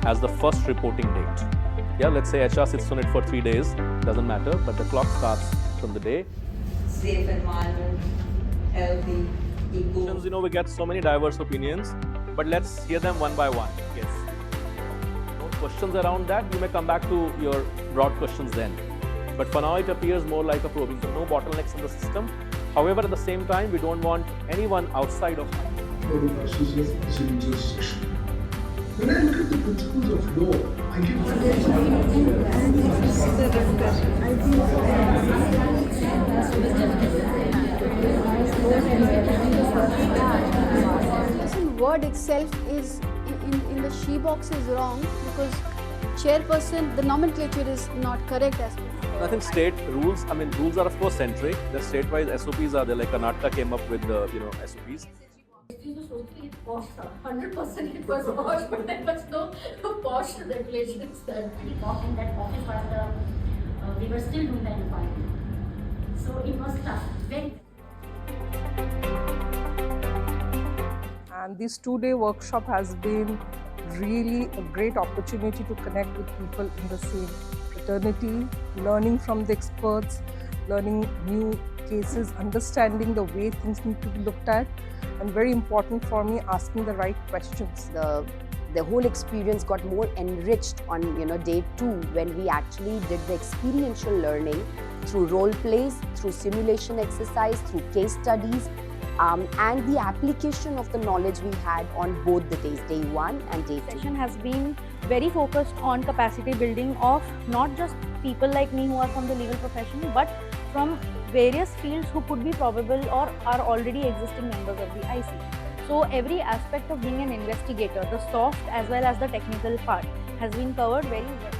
as the first reporting date. Yeah, let's say HR sits on it for 3 days, doesn't matter, but the clock starts from the day. Safe environment, healthy, eco. You know, we get so many diverse opinions, but let's hear them one by one. Yes. No questions around that, you may come back to your broad questions then. But for now, it appears more like a probing. So no bottlenecks in the system. However, at the same time, we don't want anyone outside of. When I look at the principles of law, I get Listen, word itself is in the SheBox is wrong because chairperson, the nomenclature is not correct as well. I think state rules, I mean, rules are of course centric. The state-wise SOPs are there, like Karnataka came up with the, SOPs. It was totally posh, 100% it was posh, but there was no posh regulations that we got in that office was we were still doing the inquiry. So it was tough, very. And this 2-day workshop has been really a great opportunity to connect with people in the same fraternity, learning from the experts, learning new cases, understanding the way things need to be looked at, and very important for me, asking the right questions. The whole experience got more enriched on day 2 when we actually did the experiential learning through role plays, through simulation exercise, through case studies, and the application of the knowledge we had on both the days, day 1 and day 2. Session has been very focused on capacity building of not just people like me who are from the legal profession, but from various fields who could be probable or are already existing members of the IC. So every aspect of being an investigator, the soft as well as the technical part, has been covered very well.